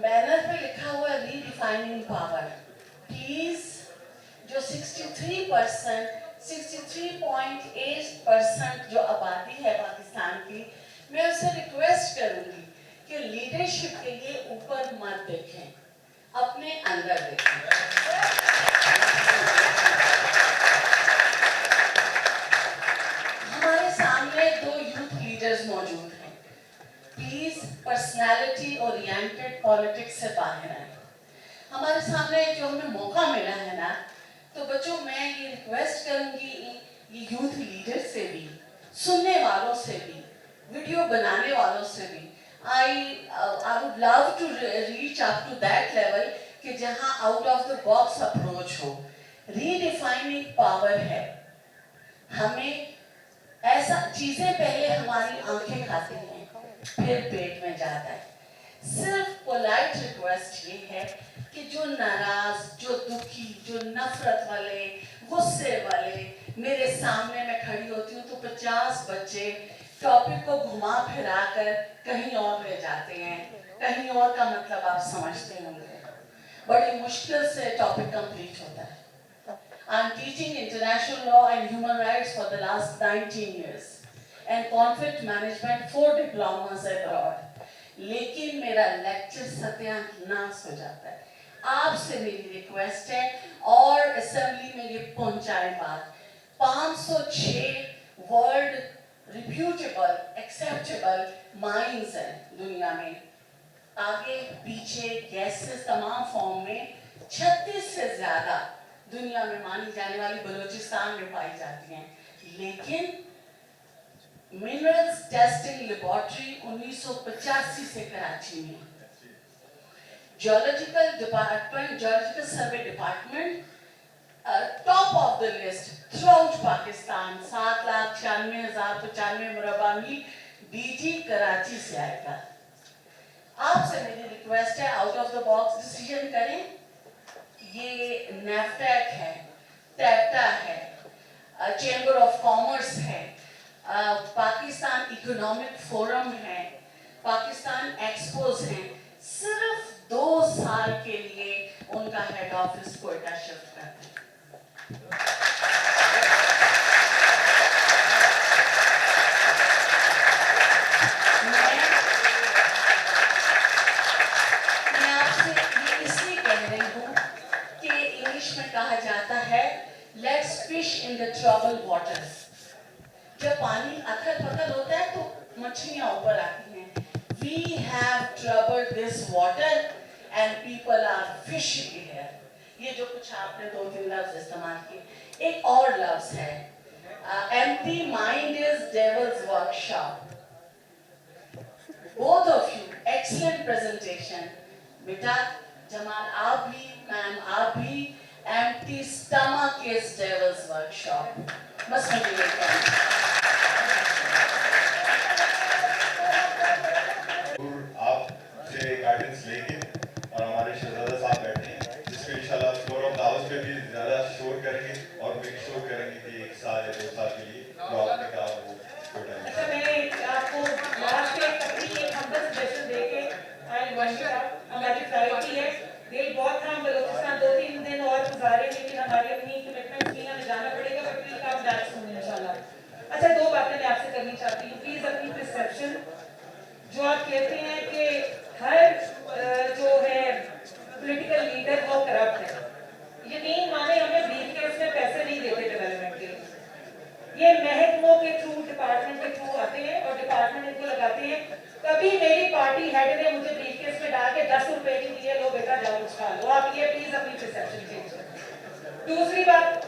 Banner पे लिखा हुआ है रीडिफाइनिंग पावर। प्लीज, जो 63.8% जो आबादी है पाकिस्तान की, मैं उससे रिक्वेस्ट करूंगी कि लीडरशिप के लिए ऊपर मत देखें, अपने अंदर देखें। हमारे सामने दो यूथ लीडर्स मौजूद हैं। प्लीज पर्सनालिटी ओरिएंटेड पॉलिटिक्स से बाहर आए। हमारे सामने जो हमें मौका मिला है ना, तो बच्चों मैं ये रिक्वेस्ट करूंगी ये यूथ लीडर से भी, सुनने वालों से भी, वीडियो बनाने वालों से भी, I would love to reach up to that level कि जहां out of the box approach हो। रीडिफाइनिंग पावर है। हमें ऐसा चीजें पहले हमारी आंखें खाती हैं, फिर पेट में जाता है। सिर्फ पोलाइट रिक्वेस्ट ये है कि जो नाराज, जो दुखी, जो नफरत वाले, गुस्से वाले मेरे सामने मैं खड़ी होती हूँ तो 50 बच्चे टॉपिक को घुमा फिरा कर कहीं और ले जाते हैं। कहीं और का मतलब आप समझते होंगे। बड़ी मुश्किल से टॉपिक कंप्लीट होता है। I'm teaching international law and human rights for the last 19 years and conflict management 4 diplomas abroad. लेकिन मेरा लेक्चर सत्यानाश हो जाता है। आपसे मेरी रिक्वेस्ट है और असेंबली में ये पहुंचाए बात। 506 वर्ल्ड रिप्यूटेबल एक्सेप्टेबल माइंस हैं दुनिया में, आगे पीछे गैसेस तमाम फॉर्म में। 36 से ज्यादा दुनिया में मानी जाने वाली बलूचिस्तान में पाई जाती हैं। लेकिन मिनरल्स टेस्टिंग लेबोरेटरी 1985 से कराची में, geological department, geological survey department top of the list throughout Pakistan. 7,96,095 मुरबा मील डीजी कराची से आएगा। आपसे मेरी रिक्वेस्ट है out of the box decision करें। ये नेफ्टैक है, टैप्टा है, चेंबर ऑफ कॉमर्स है, पाकिस्तान इकोनॉमिक फोरम है, पाकिस्तान एक्सपोज है। सिर्फ 2 साल के लिए उनका हेड ऑफिस कोयटा शिफ्ट करते हैं। मैं आपसे ये इसलिए कह रही हूँ कि इंग्लिश में कहा जाता है let's fish in the trouble waters. जब पानी अथल पथल होता है तो मछलियां ऊपर आती हैं। We have troubled this water and people are fishing here. ये जो कुछ आपने 2-3 लफ्ज इस्तेमाल किए, एक और लफ्ज है empty mind is devil's workshop. Both of you excellent presentation. बेटा जमाल आप भी, मैम आप भी, empty stomach is devil's workshop. बस मुझे ये कहना है। आपसे गाइडेंस लेके और हमारे शहजादा साहब बैठे हैं जिसको इंशाल्लाह फ्लोर ऑफ द हाउस पे भी ज़्यादा शोर करेंगे और मेक श्योर करेंगे कि 1 साल या 2 साल के लिए जो आपने कहा वो छोटा है। अच्छा मैं आपको लास्ट में अपनी एक हम्बल सजेशन देके आई वंडर हमारी प्रायोरिटी है। दिल बहुत था हम बलूचिस्तान 2-3 दिन और गुजारे, लेकिन हमारी अपनी कमिटमेंट थी, हमें जाना पड़ेगा। बट प्लीज आप बैक सुनिए इंशाल्लाह। अच्छा 2 बातें मैं आपसे करनी चाहती हूँ। प्लीज अपनी परसेप्शन जो आप कहते हैं कि हर जो है पॉलिटिकल लीडर वो करप्ट है, यकीन माने हमें ब्रीफ केस में पैसे नहीं देते डेवलपमेंट के। ये महकमों के थ्रू, डिपार्टमेंट के थ्रू आते हैं और डिपार्टमेंट इनको लगाते हैं। कभी मेरी पार्टी हेड ने मुझे ब्रीफ केस में डाल के 10 रुपए नहीं दिए, लो बेटा जाओ उछाल लो। आप ये प्लीज अपनी परसेप्शन चेंज करें। दूसरी बात,